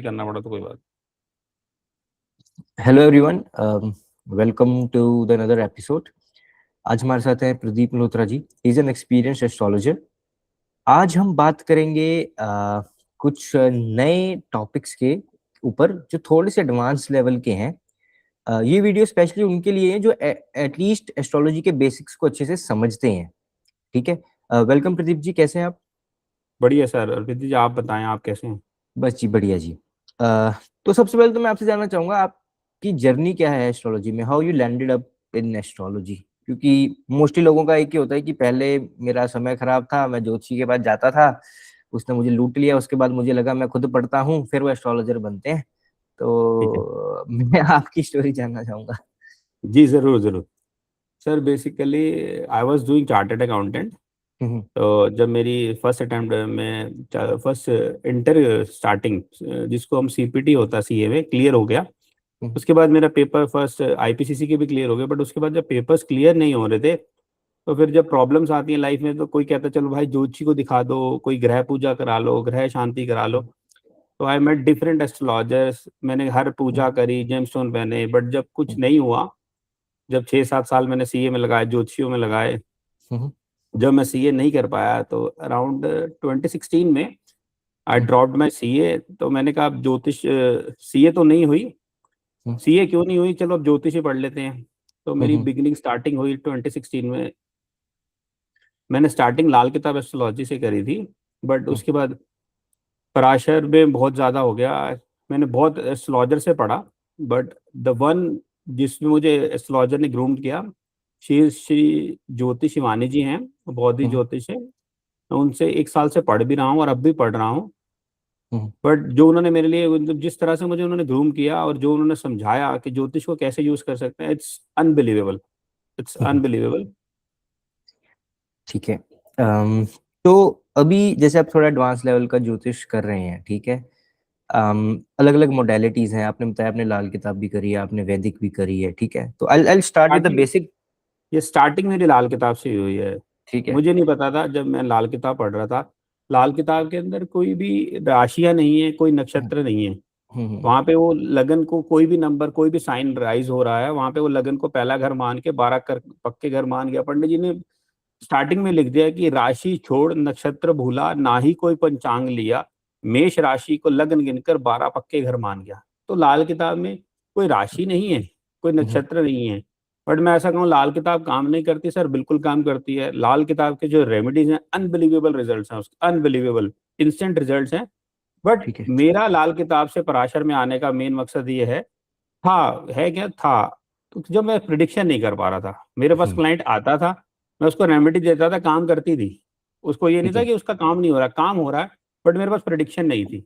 करना पड़ा तो कोई बात। Hello everyone, welcome to the another episode. आज हमारे साथ हैं Pradeep Malhotra ji. Is an experienced astrologer. आज हम बात करेंगे कुछ नए टॉपिक्स के ऊपर जो थोड़े से एडवांस लेवल के हैं। ये वीडियो स्पेशली उनके लिए है जो एटलीस्ट एस्ट्रोलॉजी के बेसिक्स को अच्छे से समझते हैं। ठीक है। वेलकम प्रदीप जी, कैसे हैं आप? बढ़िया सर। अर्पित जी आप बताएं, आप कैसे हैं? बस जी, बढ़िया जी। अ, तो सबसे पहले तो मैं आपसे जानना चाहूंगा, आपकी जर्नी क्या है एस्ट्रोलॉजी में? How you landed up in astrology? क्योंकि मोस्टली लोगों का एक ही होता है कि पहले मेरा समय खराब था, मैं ज्योतिषी के पास जाता था, उसने मुझे लूट लिया, उसके बाद मुझे लगा मैं खुद पढ़ता हूँ, फिर वो एस्ट्रोलॉजर बनते हैं। ठीक है। तो मैं आपकी स्टोरी जानना चाहूंगा। जी जरूर जरूर। Sir basically I was doing chartered accountant. Hmm. तो जब मेरी फर्स्ट अटेम्प्ट में फर्स्ट इंटर स्टार्टिंग, जिसको हम सीपीटी होता है सीए में, क्लियर हो गया। हम्म। उसके बाद मेरा पेपर फर्स्ट आईपीसीसी के भी क्लियर हो गए, बट उसके बाद जब पेपर्स क्लियर नहीं हो रहे थे, तो फिर जब प्रॉब्लम्स आती हैं लाइफ में, तो कोई कहता है चलो भाई ज्योतिषी को दिखा दो, कोई ग्रह पूजा करा लो, ग्रह शांति करा लो। तो आई मेट डिफरेंट एस्ट्रोलॉजर्स, मैंने हर पूजा करी, जेमस्टोन पहने, बट जब कुछ नहीं हुआ, जब 6-7 साल मैंने सीए में लगाए, ज्योतिषियों में लगाए, हम्म। जब मैं सीए नहीं कर पाया तो अराउंड 2016 में आई ड्रॉप्ड माई सीए। तो मैंने कहा अब ज्योतिष, सीए तो नहीं हुई, हम्म। सीए क्यों नहीं हुई, चलो अब ज्योतिष ही पढ़ लेते हैं। तो मेरी हम्म। बिगिनिंग स्टार्टिंग हुई 2016 में। मैंने स्टार्टिंग लाल किताब एस्ट्रोलॉजी से करी थी, बट उसके बाद पराशर में बहुत ज़्यादा हो गया। मैंने बहुत एस्ट्रोलॉजर से पढ़ा, बट द वन जिसमें मुझे एस्ट्रोलॉजर ने ग्रूम किया, श्री ज्योति शिवानी जी हैं, बौद्धि हम्म। ज्योतिष है। मैं उनसे 1 साल से पढ़ भी रहा हूँ और अब भी पढ़ रहा हूँ। हम्म। बट जो उन्होंने मेरे लिए, मतलब जिस तरह से मुझे उन्होंने ग्रूम किया और जो उन्होंने समझाया कि ज्योतिष को कैसे यूज कर सकते हैं, it's unbelievable, it's hmm. Unbelievable. ठीक है। तो अभी जैसे आप थोड़ा एडवांस लेवल का ज्योतिष कर रहे हैं, ठीक है। अलग अलग मोडेलिटीज हैं, आपने बताया आपने लाल किताब भी करी है, आपने वैदिक भी करी है, ठीक है। तो I start with the starting, basic. ये स्टार्टिंग मेरी लाल किताब से ही हुई है। ठीक है। मुझे नहीं पता था जब मैं लाल किताब पढ़ रहा था, लाल किताब के अंदर कोई भी राशियां नहीं है, कोई हम्म। नक्षत्र नहीं है। हम्म। वहां पे वो लगन को, कोई भी नंबर, कोई भी साइन राइज हो रहा है, वहां पे वो लगन को पहला घर मान के 12 कर पक्के घर मान गया। पंडित जी ने स्टार्टिंग में लिख दिया कि राशि छोड़ नक्षत्र भूला, ना ही कोई पंचांग लिया, मेष राशि को लगन गिनकर 12 पक्के घर मान गया। तो लाल किताब में कोई राशि नहीं है, कोई हम्म। नक्षत्र नहीं है। बट मैं ऐसा कहूँ, लाल किताब काम नहीं करती सर, बिल्कुल काम करती है। लाल किताब के जो रेमेडीज हैं, अनबिलीवेबल रिजल्ट्स हैं उसके, अनबिलीवेबल इंस्टेंट रिजल्ट्स हैं। बट ठीक है। मेरा लाल किताब से पराशर में आने का मेन मकसद ये है, था, है क्या था, तो जब मैं प्रिडिक्शन नहीं कर पा रहा था, मेरे पास हम्म। क्लाइंट आता था, मैं उसको रेमेडी देता था, काम करती थी। उसको ये नहीं ठीक था है। कि उसका काम नहीं हो रहा, काम हो रहा है, बट मेरे पास प्रिडिक्शन नहीं थी।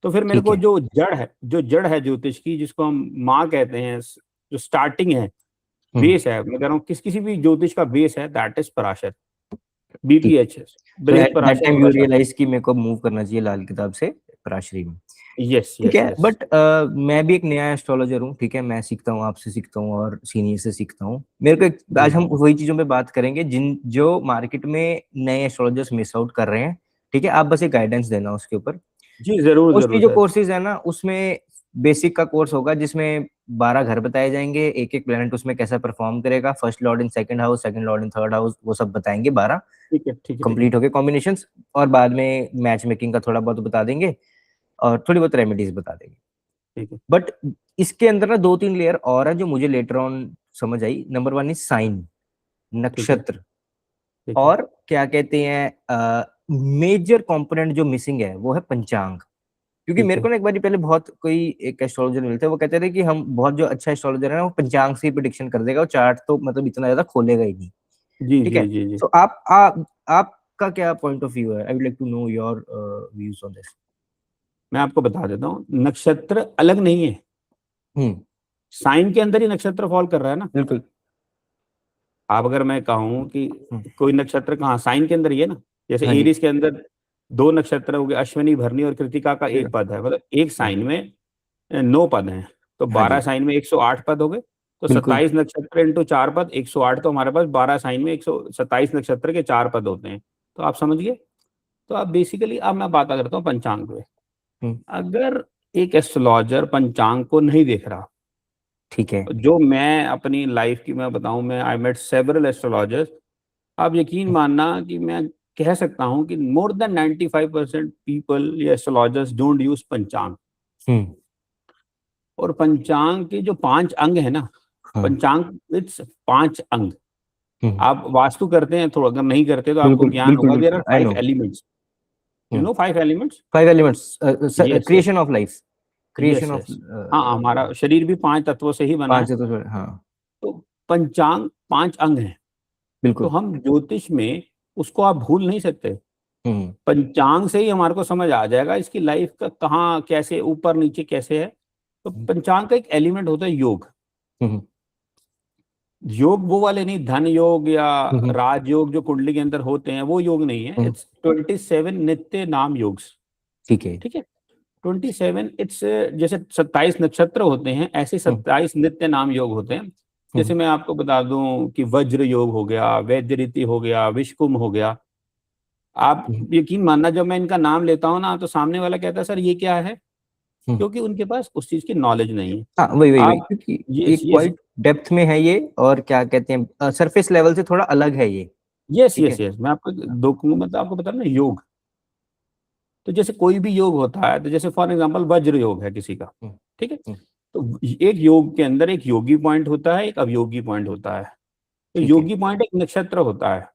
तो फिर मेरे ठीक को है। जो जड़ है, जो जड़ है ज्योतिष की, जिसको हम माँ कहते हैं, जो स्टार्टिंग है, हम्म। बेस है, मैं कह रहा हूँ किसी भी ज्योतिष का बेस है, दैट इज पराशर, ठीक। BPH, so Brihad at that Parashar time you Parashar. Realize कि मेरे को मूव करना चाहिए लाल किताब से पराशरी में। यस ठीक यस है। यस। बट मैं भी एक नया एस्ट्रोलॉजर हूँ, ठीक है। मैं सीखता हूँ, आपसे सीखता हूँ और सीनियर से सीखता हूँ। मेरे को जी आज हम वही चीजों पे बात करेंगे जिन जो मार्केट में नए एस्ट्रोलॉजर्स मिस आउट कर रहे हैं। ठीक है, आप बस एक गाइडेंस देना उसके ऊपर। जी जरूर मोस्टली जरूर जो सर। कोर्सेज है ना, उसमें बेसिक का कोर्स होगा जिसमें 12 घर बताए जाएंगे, एक एक प्लेनेट उसमें कैसा परफॉर्म करेगा, first Lord in second house, second Lord in third house, वो सब बताएंगे 12 ठीक है ठीक है ठीक है कंप्लीट हो गए कॉम्बिनेशंस। और बाद में मैच मेकिंग का थोड़ा बहुत बता देंगे और थोड़ी बहुत रेमेडीज बता देंगे। ठीक है बट इसके अंदर ना दो तीन लेयर और है जो मुझे लेटर ऑन समझ आई। नंबर वन इज साइन, ठीक है नक्षत्र। ठीक है। और क्या कहते हैं, मेजर कंपोनेंट जो मिसिंग है वो है पंचांग। क्योंकि ठीक मेरे है। को ना एक बार पहले बहुत कोई एक एस्ट्रोलॉजर मिलते हैं, वो कहते थे कि हम बहुत जो अच्छा एस्ट्रोलॉजर है ना वो पंचांग से ही प्रिडिक्शन कर देगा, वो चार्ट तो मतलब इतना ज्यादा खोलेगा ही नहीं। जी ठीक जी है। जी जी। तो आपका क्या पॉइंट ऑफ व्यू है? I would like to know your views on this. मैं आपको बता देता हूँ, नक्षत्र अलग नहीं है, हम्म। साइन के अंदर ही नक्षत्र फॉल कर रहा है ना। बिल्कुल। आप अगर मैं कहूँ कि हम्म। कोई नक्षत्र कहाँ, साइन के अंदर ही है ना। जैसे हाँ जी। एरीज के अंदर 2 नक्षत्र हो गए, अश्विनी भरनी और कृतिका का ठीक है। एक पद है, मतलब एक हाँ साइन में 9 पद हैं। तो हाँ 12 जी। साइन में 108 पद हो गए। तो बिल्कुल। 27 नक्षत्र इंटू 4 पद 108, तो हमारे पास 12 साइन में 127 नक्षत्र के 4 पद होते हैं। तो आप समझिए। तो आप बेसिकली, अब मैं बात करता हूँ पंचांग पे। हम्म। अगर एक एस्ट्रोलॉजर पंचांग को नहीं देख रहा। ठीक है। जो मैं अपनी लाइफ की मैं बताऊं, मैं आई मेट सेवरल एस्ट्रोलॉजर्स। आप यकीन मानना कि मैं कह सकता हूं कि मोर देन 95% पीपल या एस्ट्रोलॉजर्स डोंट यूज पंचांग। हम्म। और पंचांग के जो 5 अंग है ना, हाँ। पंचांग इट्स 5 अंग। हम्म। आप वास्तु करते हैं, थोड़ा अगर नहीं करते तो आपको बिल्कुल ज्ञान बिल्कुल होगा। देयर आर बिल्कुल, I 5 know. Elements. You know 5 elements? 5 elements, yes yes creation of life, yes creation of yes. हाँ, हमारा शरीर भी 5 तत्वों से ही बना है। 5 है तो हाँ। तो पंचांग 5 अंग हैं। तो बिल्कुल। हम ज्योतिष में उसको आप भूल नहीं सकते। हम्म। पंचांग से ही हमारे को समझ आ जाएगा इसकी लाइफ का कहाँ कैसे ऊपर नीचे कैसे है। तो पंचांग का एक एलिमेंट होता है योग। हम्म। योग वो वाले नहीं, धन योग या हम्म। राजयोग जो कुंडली के अंदर होते हैं, वो योग नहीं है। हम्म। इट्स 27 नित्य नाम योग्स। ठीक है। ठीक है। 27 इट्स, जैसे 27 नक्षत्र होते हैं, ऐसे हम्म। 27 नित्य नाम योग होते हैं। जैसे हम्म। मैं आपको बता दूं कि वज्र योग हो गया, वैद्यरीति हो गया, विषकुंभ हो गया। आप हम्म। यकीन मानना, जब मैं इनका नाम लेता हूँ ना, तो सामने वाला कहता है सर ये क्या है, हम्म। क्योंकि उनके पास उस चीज की नॉलेज नहीं है। हाँ, वही वही वही, आप क्योंकि यस एक यस क्वाइट डेप्थ में है ये, और क्या कहते हैं, सरफेस लेवल से थोड़ा अलग है ये। यस ठीक है। यस यस मैं आपको दो मतलब आपको बता रहा हूं ना, योग। तो जैसे कोई भी योग होता है, तो जैसे फॉर एग्जांपल वज्र योग है किसी का। हम्म। ठीक है। हम्म। तो एक योग के अंदर एक योगी पॉइंट होता है, एक अवयोगी पॉइंट होता है। तो ठीक है। योगी पॉइंट एक नक्षत्र होता है।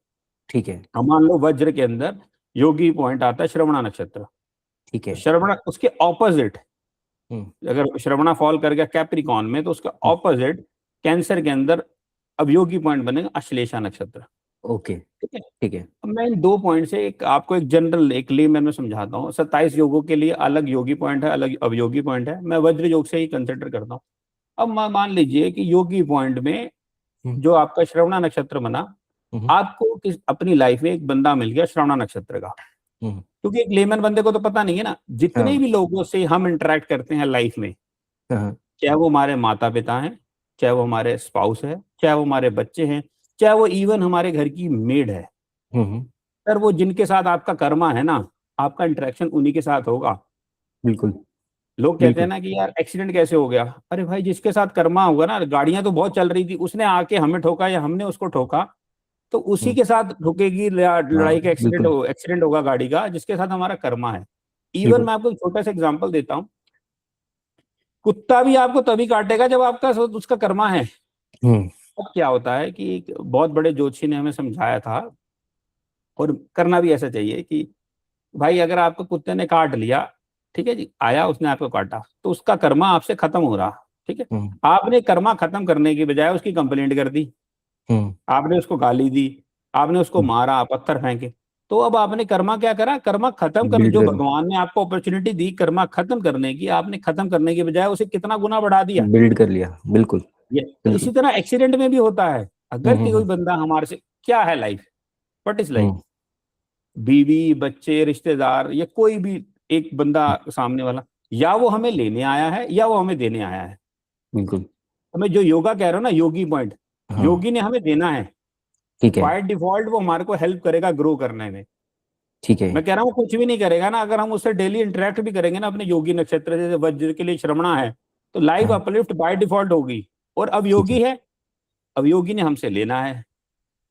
ठीक है। अब मान लो वज्र के अंदर योगी पॉइंट आता है श्रवणा नक्षत्र। ठीक तो है। श्रवणा उसके ऑपोजिट, हम्म। अगर श्रवणा फॉल कर गया कैप्रिकॉन में, तो उसका हम्म। ऑपोजिट कैंसर के अंदर अवयोगी पॉइंट बनेगा अश्लेषा नक्षत्र। ओके। ठीक है। ठीक है। अब मैं इन 2 पॉइंट से एक आपको एक जनरल एक लेमैन में समझाता हूँ। 27 योगों के लिए अलग योगी पॉइंट है, अलग अवयोगी पॉइंट है। मैं वज्र योग से ही कंसिडर करता हूँ। अब मान लीजिए कि योगी पॉइंट में हम्म। जो आपका श्रवणा नक्षत्र बना, हम्म। आपको अपनी लाइफ में एक बंदा मिल गया श्रवणा नक्षत्र का। हम्म। क्योंकि एक लेमन बंदे को तो पता नहीं है ना, जितने हाँ। भी लोगों से हम इंटरेक्ट करते हैं लाइफ में, हाँ। चाहे वो हमारे माता पिता हैं, चाहे वो हमारे स्पाउस है, चाहे वो हमारे बच्चे हैं, चाहे वो इवन हमारे घर की मेड है, हम्म। सर वो जिनके साथ आपका कर्मा है ना, आपका इंटरेक्शन उन्हीं के साथ होगा। बिल्कुल लोग कहते हैं बिल्कुल। ना कि यार एक्सीडेंट कैसे हो गया, अरे भाई जिसके साथ कर्मा होगा ना, गाड़ियां तो बहुत चल रही थी, उसने आके हमें ठोका या हमने उसको ठोका, तो उसी हम्म। के साथ ठुकेगी हाँ। लड़ाई का एक्सीडेंट बिल्कुल। एक्सीडेंट होगा गाड़ी का, जिसके साथ हमारा कर्मा है। इवन बिल्कुल। मैं आपको एक छोटा सा एग्जांपल देता हूँ। कुत्ता भी आपको तभी काटेगा जब आपका उसका कर्मा है। हम्म। अब क्या होता है कि एक बहुत बड़े ज्योतिषी ने हमें समझाया था, और करना भी ऐसा चाहिए कि भाई अगर आपको कुत्ते ने काट लिया, ठीक है जी, आया उसने आपको काटा, तो उसका कर्मा आपसे खत्म हो रहा। ठीक है। हम्म। आपने कर्मा खत्म करने की बजाय उसकी कंप्लेंट कर दी, हम्म। आपने उसको गाली दी, आपने उसको हम्म। मारा, पत्थर फेंके। तो अब आपने कर्मा क्या करा, कर्मा खत्म करने, बिल्ड जो कर, भगवान ने आपको अपॉर्चुनिटी दी कर्मा खत्म करने की, आपने खत्म करने की बजाय उसे कितना गुना बढ़ा दिया। बिल्ड कर लिया। बिल्कुल ये तो बिल्कुल। इसी तरह एक्सीडेंट में भी होता है। अगर कोई हम्म। बंदा हमारे से, क्या है लाइफ, व्हाट इज लाइफ, हम्म। बीवी बच्चे रिश्तेदार या कोई भी एक बंदा सामने वाला, या वो हमें लेने आया है या वो हमें देने आया है। बिल्कुल। हमें जो योगा कह रहे हो ना, योगी पॉइंट, हाँ। योगी ने हमें देना है। ठीक है। बाय डिफॉल्ट वो हमारे को हेल्प करेगा ग्रो करने में। ठीक है। मैं कह रहा हूँ कुछ भी नहीं करेगा ना, अगर हम उससे डेली इंटरेक्ट भी करेंगे ना अपने योगी नक्षत्र, जैसे वज्र के लिए श्रवणा है, तो लाइफ हाँ। अपलिफ्ट बाय डिफॉल्ट होगी। और अब ठीक है। योगी है, अब योगी ने हमसे लेना है,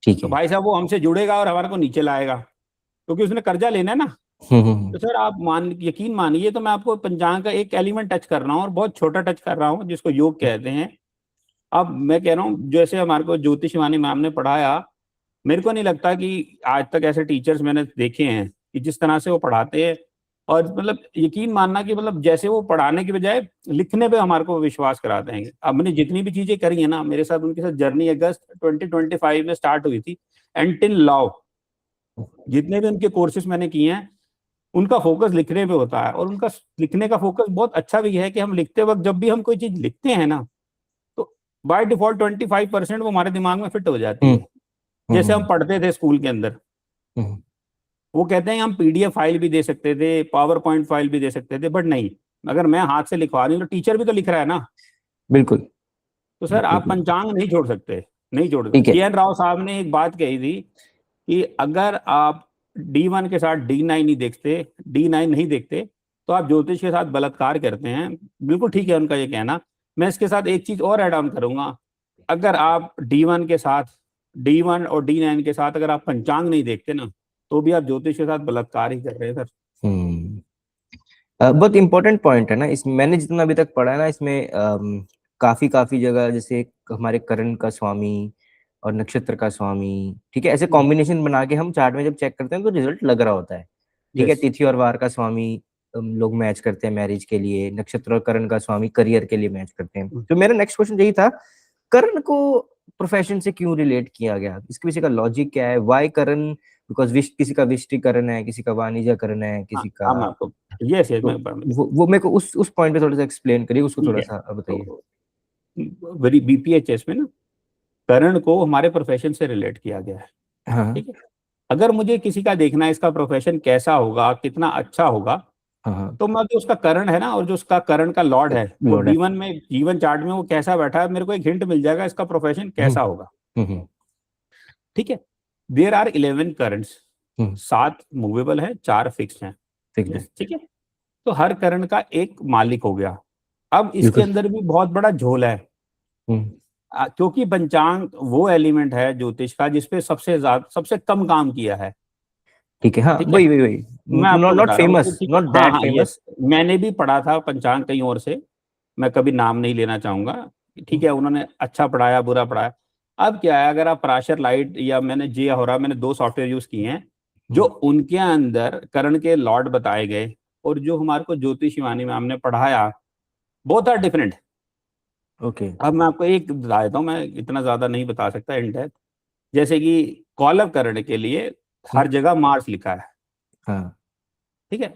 ठीक तो है। भाई साहब वो हमसे जुड़ेगा और हमारे को नीचे लाएगा, क्योंकि उसने कर्जा लेना है ना। हम्म। तो सर आप यकीन मानिए, तो मैं आपको पंचांग का एक एलिमेंट टच कर रहा हूँ, और बहुत छोटा टच कर रहा हूँ, जिसको योग कहते हैं। अब मैं कह रहा हूँ जैसे हमारे को ज्योतिष वाणी मैम ने पढ़ाया, मेरे को नहीं लगता कि आज तक ऐसे टीचर्स मैंने देखे हैं कि जिस तरह से वो पढ़ाते हैं। और मतलब यकीन मानना कि मतलब जैसे वो पढ़ाने की बजाय लिखने पे हमारे को विश्वास कराते हैं। अब मैंने जितनी भी चीजें करी है ना मेरे साथ, उनके साथ जर्नी अगस्त 2025 में स्टार्ट हुई थी, एंड टिल लॉ जितने भी उनके कोर्सेज मैंने किए हैं, उनका फोकस लिखने पे होता है। और उनका लिखने का फोकस बहुत अच्छा भी है कि हम लिखते वक्त जब भी हम कोई चीज लिखते हैं ना, तो बाय डिफॉल्ट 25% वो हमारे दिमाग में फिट हो जाती हम्म। है। जैसे हम पढ़ते थे स्कूल के अंदर, हम्म। वो कहते हैं हम पीडीएफ फाइल भी दे सकते थे, पावर पॉइंट फाइल भी दे सकते थे, बट नहीं, अगर मैं हाथ से लिखवा रही हूँ तो टीचर भी तो लिख रहा है ना। बिल्कुल तो सर बिल्कुल आप बिल्कुल। पंचांग नहीं छोड़ सकते, नहीं छोड़ सकते। ठीक है। के एन राव साहब ने एक बात कही थी कि अगर आप D1 के साथ D9 नहीं देखते, D9 नहीं देखते, तो आप ज्योतिष के साथ बलात्कार करते हैं। बिल्कुल ठीक है उनका ये कहना। मैं इसके साथ एक चीज और ऐड ऑन करूंगा, अगर आप D1 के साथ, D1 और D9 के साथ अगर आप पंचांग नहीं देखते ना, तो भी आप ज्योतिष के साथ बलात्कार ही कर रहे हैं सर। बहुत इंपॉर्टेंट पॉइंट है ना, इस मैंने जितना अभी तक पढ़ा है ना इसमें, काफी काफी जगह जैसे हमारे करण का स्वामी और नक्षत्र का स्वामी, ठीक है, ऐसे कॉम्बिनेशन बना के हम चार्ट में जब चेक करते हैं तो रिजल्ट लग रहा होता है, ठीक है। यस। तिथि और वार का स्वामी लोग मैच करते हैं मैरिज के लिए, नक्षत्र और करण का स्वामी करियर के लिए मैच करते हैं। तो मेरा नेक्स्ट क्वेश्चन यही था, करण को प्रोफेशन से क्यों रिलेट किया गया, इसके पीछे का लॉजिक क्या है, वाई करण, बिकॉज किसी का विष्टिकरण है, किसी का वाणिज्यकरण है, किसी का, हम आपको, यस यस, तो मैं वो मेरे को उस पॉइंट पे थोड़ा सा एक्सप्लेन करिए, उसको ठीक थोड़ा है। सा बताइए। तो वेरी BPHS में ना, करण को हमारे प्रोफेशन से रिलेट किया गया है। हाँ ठीक है। अगर मुझे किसी का देखना है इसका प्रोफेशन कैसा होगा, कितना अच्छा होगा, हाँ हाँ, तो मैं जो उसका करण है ना, और जो उसका करण का लॉर्ड है, वो लॉर्ड है। D1 में, जीवन चार्ट में वो कैसा बैठा है, मेरे को एक हिंट मिल जाएगा इसका प्रोफेशन हम्म कैसा होगा। हम्म ठीक है। There are 11 currents, hmm, 7 movable है, 4 फिक्स हैं। ठीक है, ठीक है। तो हर करण का एक मालिक हो गया। अब इसके बिल्कुल। अंदर भी बहुत बड़ा झोल है, हम्म, क्योंकि पंचांग वो एलिमेंट है ज्योतिष का जिसपे सबसे ज्यादा, सबसे कम काम किया है। ठीक है, हाँ, ठीक है। वही वही वही, मैं आपको नॉट नॉट बता रहा हूँ कि फेमस, ठीक है, नॉट हाँ दैट हाँ, यस, फेमस। मैंने भी पढ़ा था पंचांग कहीं और से, मैं कभी नाम नहीं लेना चाहूंगा। ठीक है, उन्होंने अच्छा पढ़ाया बुरा पढ़ाया। अब क्या है, अगर आप पराशर लाइट या मैंने जे हो रहा, मैंने 2 सॉफ्टवेयर यूज किए हैं, जो उनके अंदर करण के लॉर्ड बताए गए और जो हमारे को ज्योतिष शिवानी मैम ने पढ़ाया, बोथ आर डिफरेंट। ओके, अब मैं आपको एक बता देता हूँ, मैं इतना ज्यादा नहीं बता सकता इन डेप्थ। जैसे कि कॉलव करण के लिए हर जगह मार्स लिखा है। हाँ, ठीक है।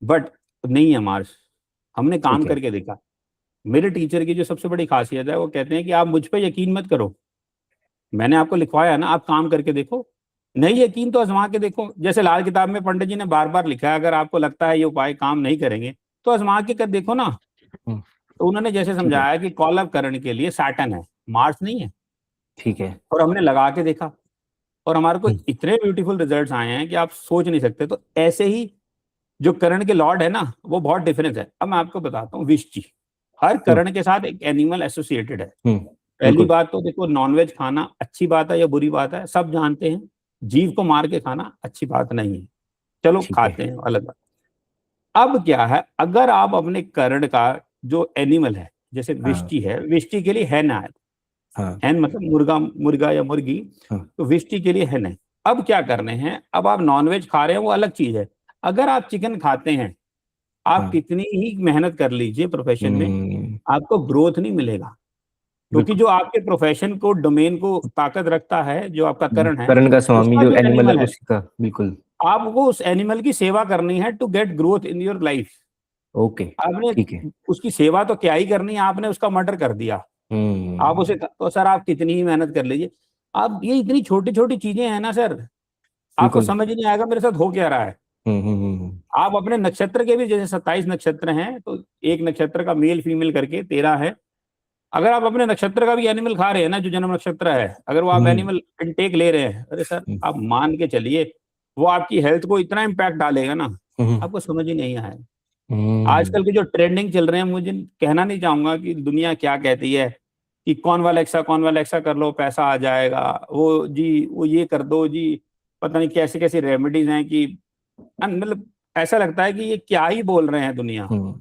बट नहीं है मार्स, हमने काम ठीक है, करके देखा। मेरे टीचर की जो सबसे बड़ी खासियत है, वो कहते हैं कि आप मुझ पे यकीन मत करो, मैंने आपको लिखवाया ना, आप काम करके देखो। नहीं यकीन तो आजमा के देखो। जैसे लाल किताब में पंडित जी ने बार बार लिखा है, अगर आपको लगता है ये उपाय काम नहीं करेंगे, तो आजमा के कर देखो ना। हम्म, तो उन्होंने जैसे ठीक है, समझाया कि कॉलव करण के लिए सैटर्न है, मार्स नहीं है। ठीक है, और हमने लगा के देखा, और हमारे को हम्म, इतने ब्यूटीफुल रिजल्ट्स आए हैं कि आप सोच नहीं सकते। तो ऐसे ही जो करण के लॉर्ड है ना, वो बहुत डिफरेंस है। अब मैं आपको बताता हूँ, विष जी, हर हम्म, करण के साथ एक एनिमल एसोसिएटेड है। हम्म, पहली बिल्कुल, बात तो देखो, नॉनवेज खाना अच्छी बात है या बुरी बात है, सब जानते हैं। जीव को मार के खाना अच्छी बात नहीं है, चलो ठीक है, खाते हैं, अलग बात। अब क्या है, अगर आप अपने करण का जो एनिमल है, जैसे हाँ विष्टि है, विष्टि के लिए हैन है, हाँ हैन मतलब मुर्गा, मुर्गा या मुर्गी, हाँ तो विष्टि के लिए हैन है। अब क्या करने हैं, अब आप नॉनवेज खा रहे हैं वो अलग चीज है। अगर आप चिकन खाते हैं, आप हाँ, कितनी ही मेहनत कर लीजिए प्रोफेशन में, हम्म, आपको ग्रोथ नहीं मिलेगा। क्योंकि बिल्कुल। जो आपके प्रोफेशन को, डोमेन को ताकत रखता है, जो आपका करण है, करण का स्वामी उसका जो जो एनिमल है एनिमल है, उसी का, बिल्कुल। आपको उस एनिमल की सेवा करनी है to get growth in your life. Okay, आपने ठीक है, उसकी सेवा तो क्या ही करनी है, आपने उसका मर्डर कर दिया। आप उसे, हम्म, तो सर आप कितनी ही मेहनत कर लीजिए, आप ये इतनी छोटी छोटी चीजें हैं ना सर, आपको बिल्कुल, समझ ही नहीं आएगा मेरे साथ हो क्या रहा है। आप अपने नक्षत्र के भी, जैसे 27 नक्षत्र हैं, तो एक नक्षत्र का मेल फीमेल करके 13 है। अगर आप अपने नक्षत्र का भी एनिमल खा रहे हैं ना, जो जन्म नक्षत्र है, अगर वो आप हम्म, एनिमल इनटेक ले रहे हैं, अरे सर हम्म, आप मान के चलिए, वो आपकी हेल्थ को इतना इम्पैक्ट डालेगा ना, हम्म, आपको समझ ही नहीं आए। हम्म, आजकल के जो ट्रेंडिंग चल रहे हैं, मुझे कहना नहीं चाहूंगा कि दुनिया क्या कहती है, कि कौन वाला एक्सा कर लो पैसा आ जाएगा, वो जी वो ये कर दो जी, पता नहीं कैसे कैसे रेमेडीज हैं कि, मतलब ऐसा लगता है कि ये क्या ही बोल रहे हैं दुनिया। हम्म,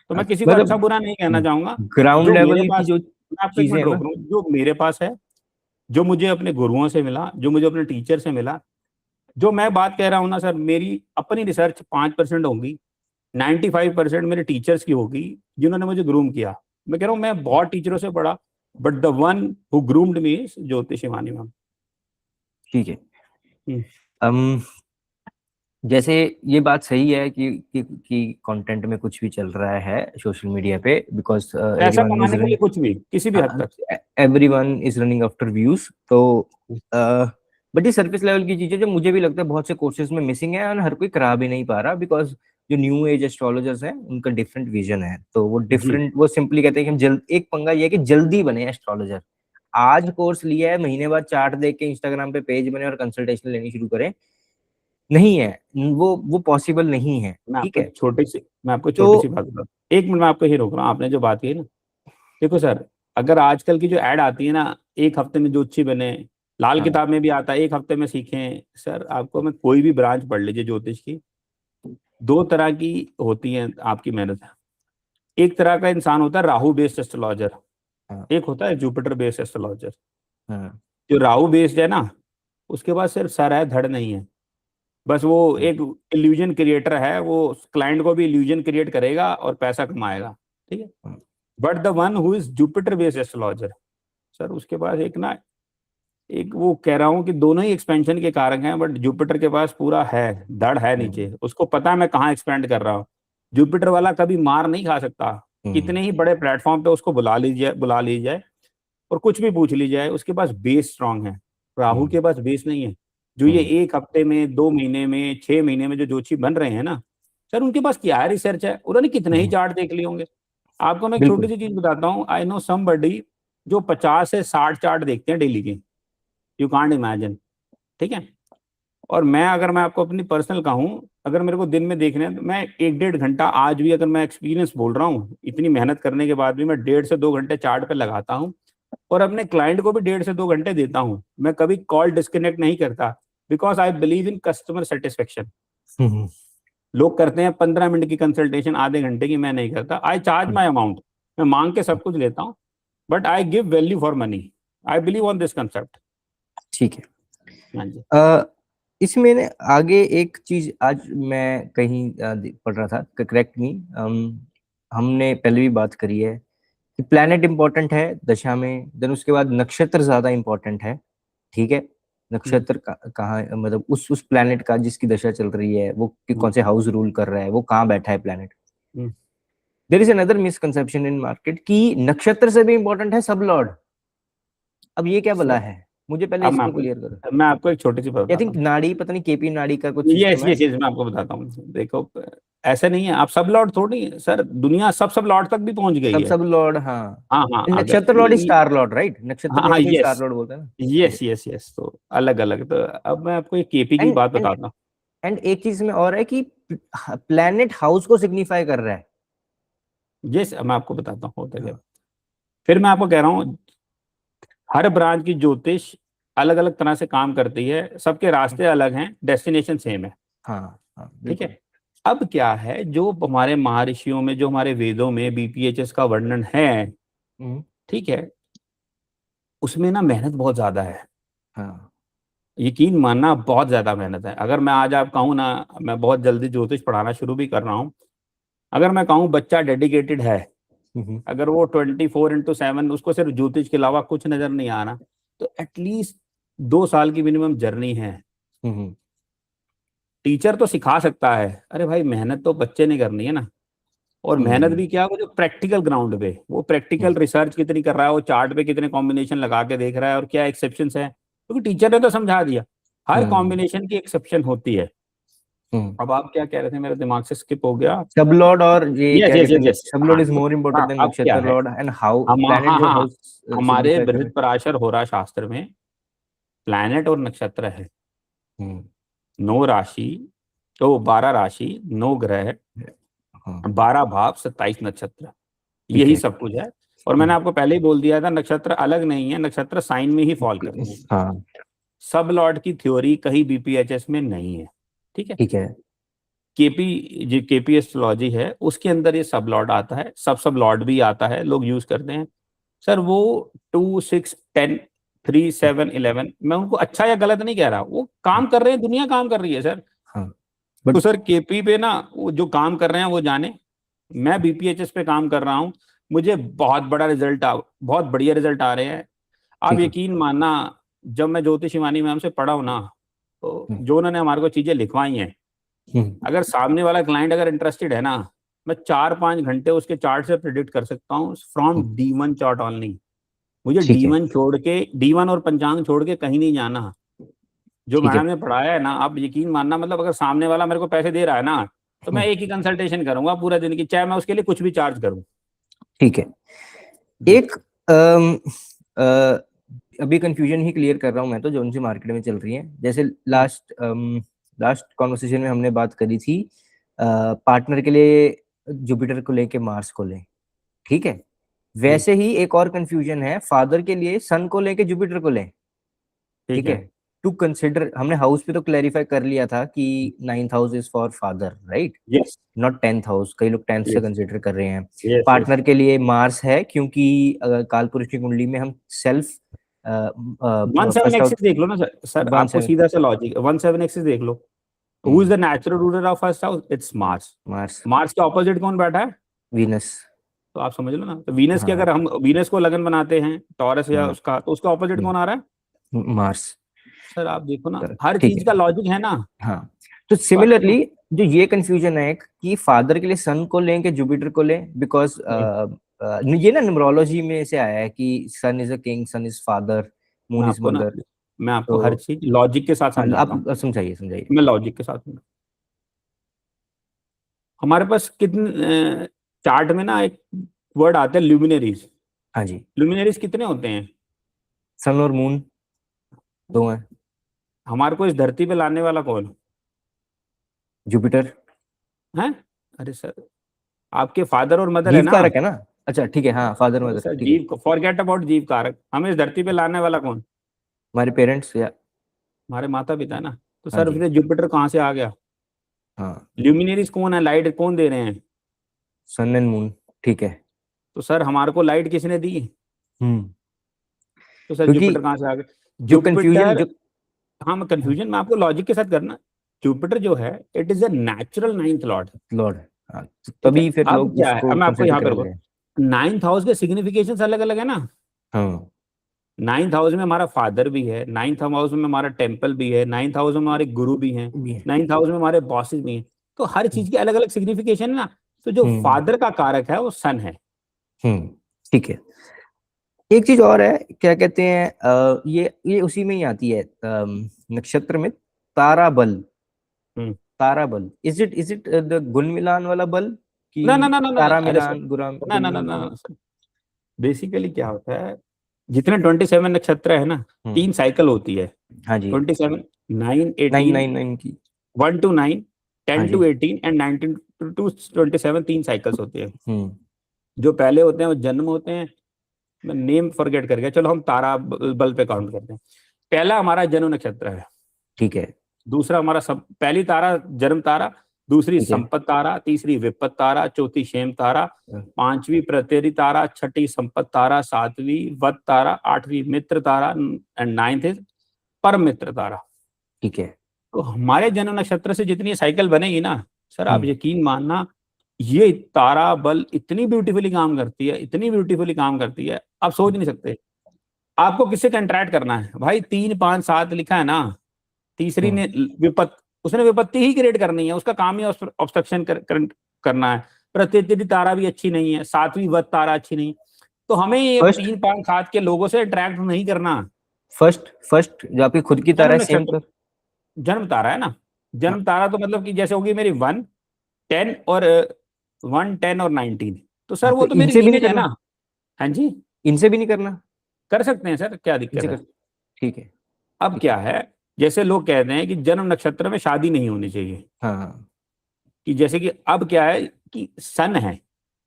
तो मैं किसी को अच्छा मतलब बुरा नहीं कहना चाहूंगा। ग्राउंड जो मेरे लेवल की पास, जो मैं आपको एक चीजें मिनट है रोक ना। रहा हूँ, जो मेरे पास है, जो मुझे अपने गुरुओं से मिला, जो मुझे अपने टीचर से मिला, जो मैं बात कह रहा हूँ ना सर, मेरी अपनी रिसर्च 5% होगी, 95% मेरे टीचर्स की होगी, जिन्होंने मुझे ग्रूम किया। मैं कह रहा हूँ मैं बहुत टीचरों से पढ़ा, but the one who groomed me is Jyoti Shivani ma'am. ठीक है, um, जैसे ये बात सही है कि कंटेंट में कुछ भी चल रहा है सोशल मीडिया पे, बिकॉज पैसा एवरीवन इज कमाने के लिए रनिंग, कुछ भी, किसी भी हद तक। Everyone is running after views. तो बट ये सरफेस लेवल की चीजें जो मुझे भी लगता है बहुत से कोर्सेज में मिसिंग है, और हर कोई करा भी नहीं पा रहा, बिकॉज जो न्यू एज एस्ट्रोलॉजर्स हैं उनका डिफरेंट विजन है, तो वो जी। डिफरेंट, वो सिंपली कहते हैं कि हम जल्द, एक पंगा ये है कि जल्दी बने एस्ट्रोलॉजर, आज कोर्स लिया है, महीने बाद चार्ट देख के इंस्टाग्राम पे पेज बने और कंसल्टेशन लेनी शुरू करें। नहीं है, वो पॉसिबल नहीं है, ठीक है। मैं आपको तो छोटी सी बात बताता हूँ, 1 मिनट में आपको ही रोक रहा हूँ, आपने जो बात की ना, देखो सर, अगर आजकल की जो ऐड आती है ना, 1 हफ्ते में ज्योतिषी बने, लाल हाँ, किताब में भी आता है 1 हफ्ते में सीखें, सर आपको मैं कोई भी ब्रांच पढ़ लीजिए ज्योतिष की, 2 तरह की होती है आपकी मेहनत। एक तरह का इंसान होता है राहु बेस्ड एस्ट्रोलॉजर, हाँ, एक होता है जुपिटर बेस्ड एस्ट्रोलॉजर। हाँ, जो राहु बेस्ड है ना, उसके पास सिर्फ सर है, धड़ नहीं है। बस वो हाँ, एक इल्यूजन क्रिएटर है, वो क्लाइंट को भी इल्यूजन क्रिएट करेगा और पैसा कमाएगा, ठीक है। हाँ, but the one who is Jupiter based astrologer, sir उसके पास एक ना, एक वो कह रहा हूँ कि दोनों ही एक्सपेंशन के कारक हैं, बट जुपिटर के पास पूरा है, धड़ है नीचे, उसको पता है मैं कहाँ एक्सपेंड कर रहा हूँ। जुपिटर वाला कभी मार नहीं खा सकता, हम्म, कितने ही बड़े प्लेटफॉर्म पे उसको बुला लीजिए और कुछ भी पूछ ली जाए, उसके पास बेस स्ट्रांग है। राहु हम्म, के पास बेस नहीं है। जो ये हम्म, 1 हफ्ते में, 2 महीने में, 6 महीने में जो जोशी बन रहे हैं ना, सर उनके पास क्या है, रिसर्च है, उन्होंने कितने ही हम्म, चार्ट देख लिए होंगे। आपको मैं एक छोटी बिल्कुल। सी चीज बताता हूँ, आई नो समबडी जो 50 से 60 चार्ट देखते हैं डेली के, यू कांट इमेजिन, ठीक है। और मैं आपको अपनी पर्सनल कहूँ, अगर मेरे को दिन में देखने हैं तो मैं 1 डेढ़ घंटा, आज भी अगर मैं एक्सपीरियंस बोल रहा हूँ, इतनी मेहनत करने के बाद भी मैं 1.5 से 2 घंटे चार्ट पे लगाता हूँ, और अपने क्लाइंट को भी 1.5 से 2 घंटे देता हूँ। मैं कभी कॉल डिस्कनेक्ट नहीं करता, because I believe in customer satisfaction. Hmm, लोग करते हैं 15 मिनट की कंसल्टेशन, आधे घंटे की, मैं नहीं करता। आई चार्ज हम्म, माई अमाउंट, मैं मांग के सब कुछ लेता हूँ, but I give value for money. I believe on this concept. ठीक है। हाँ जी। इसमें ने आगे एक चीज आज मैं कहीं पढ़ रहा था, करेक्ट मी, हमने पहले भी बात करी है कि प्लैनेट इंपॉर्टेंट है दशा में, देन उसके बाद नक्षत्र ज्यादा इंपॉर्टेंट है, ठीक है। हम्म, नक्षत्र कहाँ, मतलब उस प्लैनेट का जिसकी दशा चल रही है वो हम्म, कौन से हाउस रूल कर रहा है, वो कहाँ बैठा है planet. Hmm. There is another misconception in market कि नक्षत्र से भी इंपॉर्टेंट है सब लॉर्ड। अब ये क्या बला सर है, मुझे पहले अब इसको क्लियर करो। मैं आपको एक छोटी सी बात आई बताता थिंक हूँ। नाड़ी, पता नहीं केपी नाड़ी का कुछ ये सिस्टम है। ये चीज मैं आपको बताता हूँ, देखो, ऐसे नहीं है, आप सब लॉर्ड थोड़ी हैं, सर दुनिया सब लॉर्ड तक भी पहुंच गई सब है। सब लॉर्ड, हाँ। हाँ हाँ, अगर नक्षत्र Lord is star Lord, right, नक्षत्र हाँ हाँ, लॉर्ड को स्टार यस लॉर्ड बोलते हैं ना। ठीक यस है। यस यस, तो अलग अलग, तो अब मैं आपको एक केपी की एंड बात एंड बताता हूँ। एंड एक चीज में और है कि प्लैनेट हाउस को सिग्निफाई कर रहा है। यस, मैं आपको बताता हूँ होता क्या। हाँ, फिर मैं आपको कह रहा हूँ, हर ब्रांच की ज्योतिष अलग अलग तरह से काम करती है, सबके रास्ते अलग हैं, डेस्टिनेशन सेम है, हाँ, हाँ, ठीक बिल्कुल। है। अब क्या है, जो हमारे महर्षियों में, जो हमारे वेदों में बीपीएचएस का वर्णन है, हम्म, ठीक है, उसमें ना मेहनत बहुत ज्यादा है। हाँ, यकीन मानना, बहुत ज्यादा मेहनत है। अगर मैं आज आप कहूँ ना, मैं बहुत जल्दी ज्योतिष पढ़ाना शुरू भी कर रहा हूँ, अगर मैं कहूँ बच्चा डेडिकेटेड है, हम्म, अगर वो 24/7 उसको सिर्फ ज्योतिष के अलावा कुछ नजर नहीं आ रहा, तो एटलीस्ट 2 साल की मिनिमम जर्नी है। हम्म, टीचर तो सिखा सकता है, अरे भाई मेहनत तो बच्चे ने करनी है ना। और मेहनत हम्म, भी क्या, वो जो प्रैक्टिकल ग्राउंड पे, वो प्रैक्टिकल रिसर्च कितनी कर रहा है, वो चार्ट पे कितने कॉम्बिनेशन लगा के देख रहा है, और क्या एक्सेप्शंस है, क्योंकि टीचर ने तो समझा दिया, हर हम्म, कॉम्बिनेशन की एक्सेप्शन होती है। हम्म। अब आप क्या कह रहे थे, मेरे दिमाग से स्किप हो गया। सब लॉर्ड, और ये यस क्या यस कहते यस हैं, यस, सब हाँ लॉर्ड इज तो, मोर हाँ इम्पोर्टेंट देन अब क्या नक्षत्र है, लॉर्ड एंड हाउ हम प्लैनेट हाँ जो हाँ हाँ, हाउस हमारे सिग्निफाई कर रहे बृहद पराशर होरा शास्त्र में प्लैनेट और नक्षत्र है, हैं। 9 राशि, तो 12 राशि, 9 ग्रह, हाँ, 12 भाव, 27 नक्षत्र, ठीक यही है। सब कुछ है। और मैंने आपको पहले ही बोल दिया था, नक्षत्र अलग नहीं है, नक्षत्र साइन में ही फॉल करते हैं। हाँ, सब लॉर्ड की थ्योरी कहीं बीपीएचएस में नहीं है, ठीक है। ठीक है। केपी, जो केपी एस्ट्रोलॉजी है, उसके अंदर ये सब लॉर्ड आता है, सब लॉर्ड भी आता है, लोग यूज करते हैं। सर वो 2 6 10 3 7 11, मैं उनको अच्छा या गलत नहीं कह रहा, वो काम कर रहे हैं, दुनिया काम कर रही है सर। हाँ, तो बट सर केपी पे ना, वो जो काम कर रहे हैं वो जाने, मैं बीपीएचएस पे काम कर रहा हूँ, मुझे बहुत बढ़िया रिजल्ट आ रहे हैं। आप ठीक है। यकीन मानना, जब मैं ज्योतिष शिवानी मैम से पढ़ा हूँ ना, तो हम्म, जो उन्होंने हमारे को चीजें लिखवाई हैं, हम्म, अगर सामने वाला क्लाइंट अगर इंटरेस्टेड है ना, मैं 4 5 घंटे उसके चार्ट से प्रिडिक्ट कर सकता हूँ, from hmm, D1 chart only. मुझे ठीक है। डी वन और पंचांग छोड़ के कहीं नहीं जाना। जो ठीक है। मैडम ने पढ़ाया है ना, आप यकीन मानना, मतलब अगर सामने वाला मेरे को पैसे दे रहा है ना, तो मैं हम्म, एक ही कंसल्टेशन करूंगा पूरा दिन की, चाहे मैं उसके लिए कुछ भी चार्ज करूं। ठीक है। जी। एक अम, अ, अभी कंफ्यूजन ही क्लियर कर रहा हूं मैं, तो जो उनसी मार्केट में चल रही है, जैसे हम्म, लास्ट लास्ट कॉन्वर्सेशन में हमने बात करी थी पार्टनर के लिए जुपिटर को लेके मार्स को ले, ठीक है। वैसे ही एक और कंफ्यूजन है, फादर के लिए सन को लेके जुपिटर को ले, ठीक ठीक है। है। टू कंसिडर, हमने हाउस पे तो क्लैरिफाई कर लिया था कि 9th house is for father, right, yes not 10th house. कई लोग 10th से यस कंसिडर कर रहे हैं। Yes yes. पार्टनर के लिए मार्स है, क्योंकि अगर कालपुरुष की कुंडली में हम self one seven first axis out देख लो ना सर, सर वन आपको सेवन सीधा सा लॉजिक, वन सेवन एक्सिस देख लो। Who is the natural ruler of first house? It's Mars. Mars, Mars के ऑपोजिट कौन बैठा है? वीनस। तो आप समझ लो ना, तो वीनस की हाँ अगर हम वीनस को लगन बनाते हैं टॉरस या हाँ, उसका, तो उसका ऑपोजिट कौन आ रहा है? मार्स। सर आप देखो ना, तो हर ठीक चीज का है, लॉजिक है ना। हाँ। तो बात सिमिलरली खत्म। जो ये कंफ्यूजन है कि फादर के लिए सन को लें कि जुपिटर को लें, बिकॉज नहीं, ये ना न्यूमरोलॉजी में से आया है कि sun is a king, sun is father, मैं मून इज आपको ना, मदर। मैं आपको हर तो चीज लॉजिक के साथ हाँ, समझाता हूँ। आप समझाइए समझाइए। मैं लॉजिक के साथ हूँ। हमारे पास कितने चार्ट में ना एक वर्ड आता है ल्यूमिनरीज। हाँ जी। ल्यूमिनरीज कितने होते हैं? सन और मून दो हैं। हमारे को इस धरती पे लाने वाला कौन जुपिटर। है? अरे सर, आपके फादर और मदर है जीव ना। कारक है ना। अच्छा ठीक है, हाँ, फादर अरे मदर, सर ठीक है। जीव, फॉरगेट अबाउट जीव कारक, हमें इस धरती पे लाने वाला कौन? हमारे पेरेंट्स या। हमारे माता पिता है ना। तो हाँ सर जी। फिर जुपिटर कहाँ से आ गया? हाँ, ल्यूमिनरीज कौन है, लाइट कौन दे रहे हैं? सन एंड मून, ठीक है। तो सर हमारे को लाइट किसने दी? हम्म। तो सर क्योंकि जुपिटर कहाँ से आ गया? जो कंफ्यूजन जुपिटर, जो हाँ मैं कंफ्यूजन में आपको लॉजिक के साथ करना। जुपिटर जो है, it is a natural ninth Lord. Lord, हाँ, तो ठीक है। तभी फिर अब लोग क्या है, उसको अब मैं आपको कंसिडर यहाँ पे करने रुको। लगे। नाइन्थ हाउस के सिग्निफिकेशन अलग अलग है ना। हाँ, नाइन्थ हाउस में हमारा फादर भी है, नाइन्थ हाउस में हमारा टेम्पल भी है, नाइन्थ हाउस में हमारे गुरु भी हैं, भी है। नाइन्थ हाउस में हमारे बॉसेस भी हैं। तो हर चीज की अलग अलग सिग्निफिकेशन है ना। तो जो हम्म फादर का कारक है वो सन है। हम्म, ठीक है। एक चीज और है, क्या कहते हैं, ये उसी में ही आती है, नक्षत्र में तारा बल। हम्म। तारा बल, इज इट द गुण मिलान वाला बल, कि ना ना ना ना ना, तारा अरे सर, मिलान गुरा ना गुण ना ना मिलान ना क्या? ना सर। बेसिकली क्या होता है, जितने 27 नक्षत्र है ना, हम्म, 3 साइकिल होती है। हाँ जी। 27, 9, नाइन 18, नाइन नाइन की। 1 to 9, हाँ 10 to जी। 18 एंड 19 to 27, 3 साइकिल्स होती है। हम्म। जो पहले होते हैं वो जन्म होते हैं। मैं नेम फॉरगेट कर गया, चलो हम तारा बल पे काउंट करते हैं। पहला हमारा जन्म नक्षत्र है। ठीक है। दूसरा हमारा पहली तारा जन्म तारा, दूसरी ठीक है। संपत तारा, तीसरी विपत तारा, चौथी क्षेम तारा, पांचवी प्रत्येरी तारा, छठी संपत तारा, सातवीं वत तारा, आठवीं मित्र तारा एंड नाइन्थ इज परम मित्र तारा। ठीक है। तो हमारे जन्म नक्षत्र से जितनी साइकिल बनेगी ना, सर आप हम्म। यकीन मानना, ये तारा बल इतनी ब्यूटीफुली काम करती है, इतनी ब्यूटीफुली काम करती है, आप सोच नहीं सकते। आपको किससे कंट्रैक्ट करना है भाई? 3, 5, 7 लिखा है ना, तीसरी हम्म। ने विपत, उसने विपत्ति ही क्रिएट करनी है, उसका काम ही ऑब्स्ट्रक्शन करना है। प्रत्येक तारा भी अच्छी नहीं है, सातवीं वत तारा अच्छी नहीं। तो हमें ये फर्स्ट 3, 5, 7 के लोगों से इंटरेक्ट नहीं करना। फर्स्ट फर्स्ट जो आपकी खुद की तारा जन्म है, सेम नक्षत्र, कर। जन्म तारा है ना। हाँ, जन्म तारा तो मतलब कि जैसे होगी मेरी 1, 10 और 1, 10 और 19। तो सर हाँ, वो तो तो मेरी इनसे भी नहीं लीनेज है करना। ना। हाँ जी, इनसे भी नहीं करना। कर सकते हैं सर, क्या दिक्कत इनसे कर। है? ठीक है। अब ठीक क्या है। है, जैसे लोग कहते हैं कि जन्म नक्षत्र में शादी नहीं होनी चाहिए। हाँ हाँ कि जैसे कि अब क्या है कि सन है,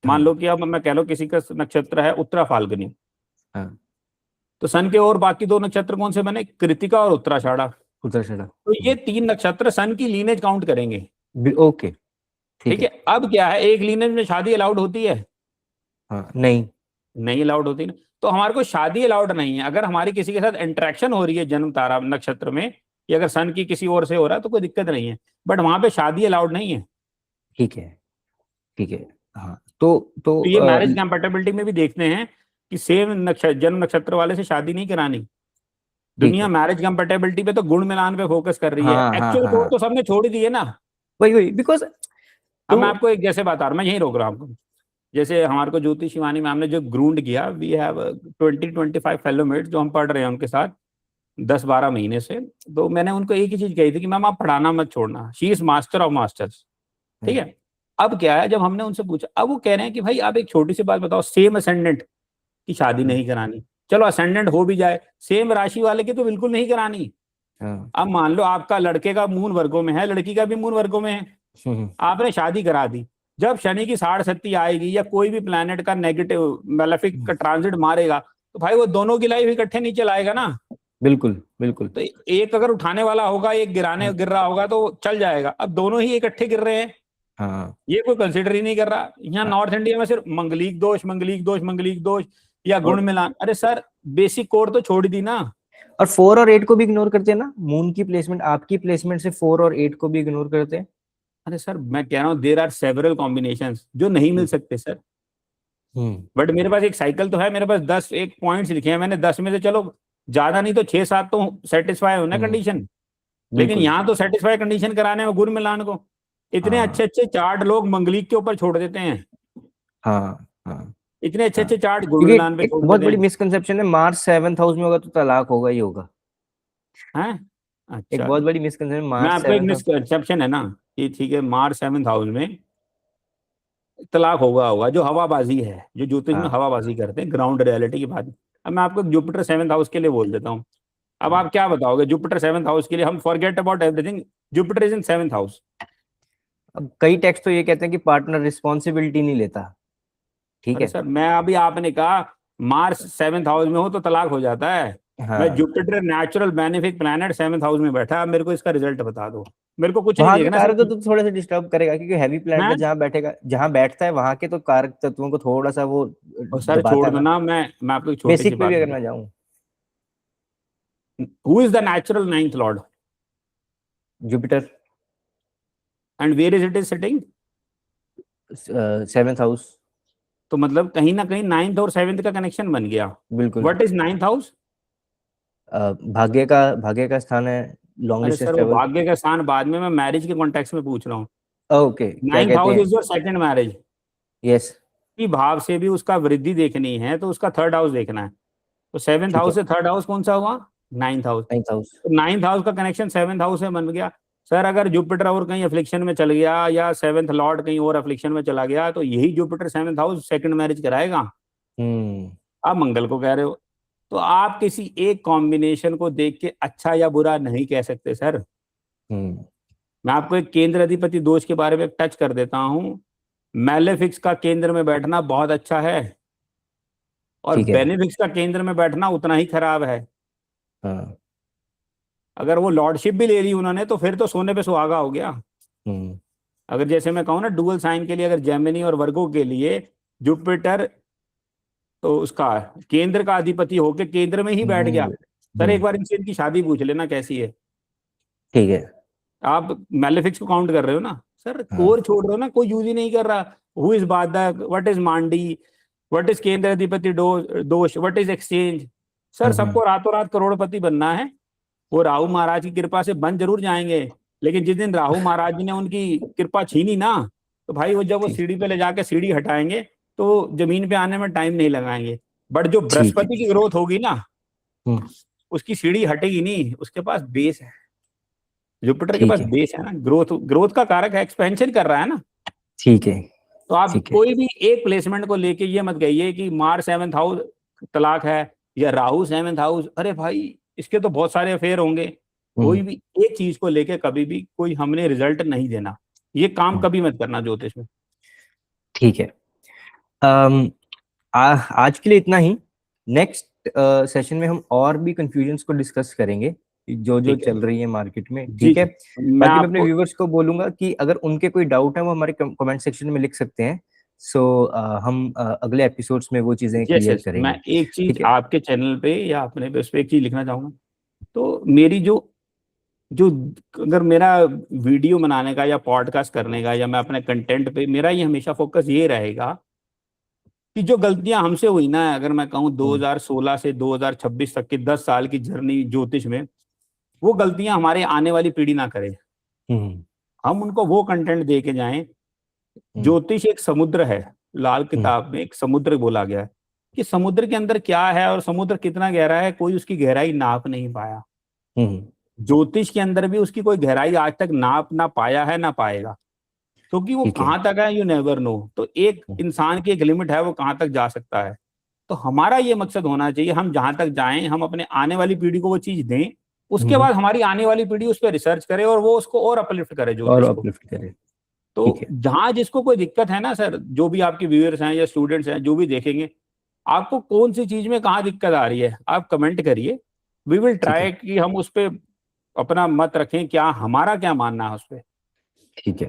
मान हाँ लो कि अब मैं कह लो किसी का नक्षत्र है उत्तरा फाल्गुनी, हाँ। तो सन के और बाकी 2 नक्षत्र कौन से बने? कृतिका और उत्तराषाढ़ा। उत्तराषाढ़ा। तो ये 3 नक्षत्र सन की लीनेज काउंट करेंगे। ओके, ठीक ठीक है। है। अब क्या है, एक लीनेज में शादी अलाउड होती है? हाँ, नहीं। नहीं अलाउड होती ना। तो हमारे को शादी अलाउड नहीं है। अगर हमारी किसी के साथ इंटरेक्शन हो रही है जन्म तारा नक्षत्र में, या अगर सन की किसी और से हो रहा है तो कोई दिक्कत नहीं है, बट वहां पे शादी अलाउड नहीं है। ठीक है। ठीक है। हाँ, तो तो ये मैरिज कंपेटेबिलिटी में भी देखते हैं कि सेम नक्षत्र, जन्म नक्षत्र वाले से शादी नहीं करानी। ठीक दुनिया है। मैरिज कंपेटेबिलिटी पे तो गुण मिलान पे फोकस कर रही है, हाँ हाँ एक्चुअल हाँ कोड हाँ, तो सबने छोड़ ही दिए ना। वही वही, बिकॉज अब तो मैं आपको एक जैसे बता रहा हूँ, मैं यहीं रोक रहा हूँ आपको। जैसे हमारे को ज्योति शिवानी मैम ने जो ग्रूंड किया, वी हैव 20-25 फेलोमेट जो हम पढ़ रहे हैं उनके साथ 10-12 महीने से। तो मैंने उनको एक ही चीज कही थी कि मैम आप पढ़ाना मत छोड़ना, she is master of masters. ठीक है। अब क्या है, जब हमने उनसे पूछा, अब वो कह रहे हैं कि भाई आप एक छोटी सी बात बताओ, सेम असेंडेंट की शादी नहीं करानी। चलो असेंडेंट हो भी जाए, सेम राशि वाले की तो बिल्कुल नहीं करानी। हाँ। अब मान लो आपका लड़के का मून वर्गों में है, लड़की का भी मून वर्गों में है, हम्म, आपने शादी करा दी, जब शनि की 60 आएगी या कोई भी प्लैनेट का नेगेटिव मेलेफिक का ट्रांजिट मारेगा, तो भाई वो दोनों की लाइफ इकट्ठे नीचे लाएगा ना। बिल्कुल बिल्कुल। तो एक अगर उठाने वाला होगा, एक गिराने गिर रहा होगा तो चल जाएगा। अब दोनों ही इकट्ठे गिर रहे हैं, हाँ ये कोई कंसिडर ही नहीं कर रहा। यहाँ हाँ। नॉर्थ इंडिया में सिर्फ मंगलिक दोष, मंगलिक दोष, मंगलिक दोष या गुण और मिलान। अरे सर, बेसिक कोड तो छोड़ दी ना। 4 और 8 को भी इग्नोर करते हैं ना, मून की प्लेसमेंट, आपकी प्लेसमेंट से 4 और 8 को भी इग्नोर करते हैं। अरे सर, मैं कह रहा हूँ देर आर सेवरल कॉम्बिनेशंस जो नहीं मिल सकते सर। हम्म। बट मेरे पास एक साइकिल तो है, मेरे पास 10 एक पॉइंट्स लिखे हैं मैंने, 10 में से चलो ज्यादा नहीं तो 6-7 तो सेटिस्फाई होना हम्म, कंडीशन। लेकिन बिल्कुल। यहाँ तो सेटिस्फाई कंडीशन कराने में गुण मिलान को इतने अच्छे हाँ अच्छे चार्ट लोग मंगलिक के ऊपर छोड़ देते हैं, हाँ हाँ इतने अच्छे हाँ। अच्छे चार्ट गुण क्योंकि मिलान पे एक छोड़ बहुत देते बड़ी हैं। मिसकंसेप्शन है, मार्स 7th हाउस में होगा तो तलाक होगा ही होगा। हैं? एक अच्छा, बहुत बड़ी मिसकंसेप्शन, मैं मार्स आपको एक 7th हाउस। मिसकंसेप्शन है ना कि ठीक है मार्स 7th हाउस में तलाक होगा होगा, जो हवाबाजी है, जो ज्योतिष में हाँ हवाबाजी करते हैं, ग्राउंड रियलिटी की बात। अब मैं आपको जुपिटर 7th हाउस के लिए बोल देता हूँ। अब हाँ। आप क्या बताओगे जुपिटर 7th हाउस के लिए? हम forget about everything, Jupiter is in 7th house. अब कई टेक्स्ट तो ये कहते हैं कि पार्टनर रिस्पॉन्सिबिलिटी नहीं लेता। ठीक अरे है। सर, मैं अभी आपने कहा मार्स 7th हाउस में हो तो तलाक हो जाता है। मैं हाँ, Jupiter natural benefic planet 7th house में बैठा, अब मेरे को इसका रिजल्ट बता दो। मेरे को कुछ नहीं वहां के देखना कारक सर। तो थोड़ा सा डिस्टर्ब करेगा, क्योंकि हैवी प्लैनेट मैं है, जहाँ बैठेगा, जहाँ बैठता है वहां के तो कारक तत्वों को थोड़ा सा वो और सर दबाता छोड़ है दो ना। ना, मैं आपको एक छोटी सी बेसिक पे बात भी अगर बताऊं। मैं जाऊं, who is the natural 9th lord Jupiter, and where is it is sitting? 7th house. तो मतलब कहीं ना कहीं 9th और 7th का कनेक्शन बन गया। बिल्कुल। What is 9th house? भाग्य का स्थान है, लॉन्ग अरे डिस्टेंस सर, वो ट्रेवल। भाग्य का स्थान बाद में, मैं मैरिज के कॉन्टेक्स्ट में पूछ रहा हूँ। ओके, क्या 9th हाउस कहते हैं। Is your second marriage. Yes. की भाव से भी उसका वृद्धि देखनी है तो उसका 3rd हाउस देखना है। तो 7th हाउस ठीक है। से 3rd हाउस कौन सा हुआ? 9th house. 9th house. तो 9th हाउस का कनेक्शन 7th हाउस से बन गया। सर अगर जुपिटर और कहीं अफ्लिक्शन में चल गया या 7th लॉर्ड कहीं और अफ्लिक्शन में चला गया तो यही Jupiter 7th house second marriage कराएगा। हम्म आप मंगल को कह रहे हो। तो आप किसी एक कॉम्बिनेशन को देख के अच्छा या बुरा नहीं कह सकते सर। हम्म। मैं आपको एक केंद्र अधिपति दोष के बारे में टच कर देता हूँ। मैलेफिक्स का केंद्र में बैठना बहुत अच्छा है, और ठीक है। बेनिफिक्स का केंद्र में बैठना उतना ही खराब है। हाँ। अगर वो लॉर्डशिप भी ले ली उन्होंने तो फिर तो सोने पे सुहागा हो गया। हम्म। अगर जैसे मैं कहूँ ना डुअल साइन के लिए, अगर जेमिनी और वर्गो के लिए जुपिटर तो उसका केंद्र का अधिपति होके केंद्र में ही बैठ गया। सर एक हम्म। बार इनसे इनकी शादी पूछ लेना कैसी है। ठीक है। आप मैलेफिक्स को काउंट कर रहे हो ना सर, हाँ। कोर छोड़ रहे हो ना, कोई यूज ही नहीं कर रहा। हु इज बाधक, what is Mandi, what is केंद्र अधिपति दोष, what is exchange. Sir hmm. सबको रातों रात करोड़पति बनना है। वो राहु महाराज की कृपा से बन जरूर जाएंगे, लेकिन जिस दिन राहु महाराज जी ने उनकी कृपा छीनी ना, तो भाई वो जब वो ठीक। सीढ़ी पे ले जाके सीढ़ी हटाएंगे तो जमीन पे आने में टाइम नहीं लगाएंगे। बट जो ठीक है। बृहस्पति की ग्रोथ होगी ना, हम्म। उसकी सीढ़ी हटेगी नहीं, उसके पास बेस है। जुपिटर के पास ठीक है। बेस है ना, ग्रोथ ग्रोथ का कारक है, एक्सपेंशन कर रहा है ना। ठीक है। तो आप ठीक है। कोई भी एक प्लेसमेंट को लेके ये मत कहिए कि मार्स 7th हाउस तलाक है या राहु 7th हाउस। अरे भाई, इसके तो बहुत सारे अफेयर होंगे। हम्म। कोई भी एक चीज को लेके कभी भी कोई हमने रिजल्ट नहीं देना, ये काम हम्म। कभी मत करना ज्योतिष में। ठीक है। अम, आज के लिए इतना ही। नेक्स्ट सेशन में हम और भी कंफ्यूजन्स को डिस्कस करेंगे, जो जो ठीक है चल रही है मार्केट में। जी ठीक है। जी। मैं बाकी मैं अपने आपको व्यूवर्स को बोलूंगा कि अगर उनके कोई डाउट है वो हमारे कमेंट सेक्शन में लिख सकते हैं। सो हम अगले एपिसोड्स में वो चीजें यस क्लियर यस, मैं करेंगे। एक चीज ठीक है। आपके चैनल पे या अपने पे उस पे एक चीज लिखना चाहूंगा। तो मेरी जो जो अगर मेरा वीडियो बनाने का या पॉडकास्ट करने का या मैं अपने कंटेंट पे, मेरा ये हमेशा फोकस ये रहेगा कि जो गलतियां हमसे हुई ना, अगर मैं कहूँ हम्म। 2016 से 2026 तक की 10 साल की जर्नी ज्योतिष में, वो गलतियां हमारे आने वाली पीढ़ी ना करे। हम्म। हम उनको वो कंटेंट दे के जाएं। हम्म। ज्योतिष एक समुद्र है, लाल हम्म। किताब में एक समुद्र बोला गया है कि समुद्र के अंदर क्या है और समुद्र कितना गहरा है, कोई उसकी गहराई नाप नहीं पाया। हम्म। ज्योतिष के अंदर भी उसकी कोई गहराई आज तक नाप ना पाया है ना पाएगा, क्योंकि वो ठीक है। कहाँ तक है यू नेवर नो। तो एक हम्म। इंसान की एक लिमिट है, वो कहाँ तक जा सकता है। तो हमारा ये मकसद होना चाहिए, हम जहां तक जाएं हम अपने आने वाली पीढ़ी को वो चीज दें उसके बाद हमारी आने वाली पीढ़ी उस पर रिसर्च करे और वो उसको और अपलिफ्ट करे और ज्योतिष को। अपलिफ्ट करे। तो ठीक है। जहां जिसको कोई दिक्कत है ना सर, जो भी आपके व्यूअर्स हैं या स्टूडेंट्स हैं जो भी देखेंगे, आपको कौन सी चीज में कहाँ दिक्कत आ रही है आप कमेंट करिए, वी विल ठीक है। ट्राई कि हम उस पे अपना मत रखें, क्या हमारा क्या मानना है उस पे। ठीक है।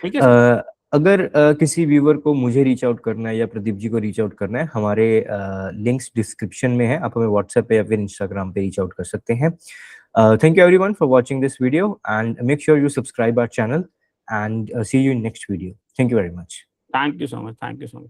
ठीक है सर। अगर किसी व्यूअर को मुझे रीच आउट करना है या प्रदीप जी को रीच आउट करना है, हमारे लिंक्स डिस्क्रिप्शन में है, आप हमें व्हाट्सएप पे या फिर इंस्टाग्राम पे रीच आउट कर सकते हैं। Thank you everyone for watching this video and make sure you subscribe our channel and see you in next video. Thank you very much. Thank you so much, thank you so much.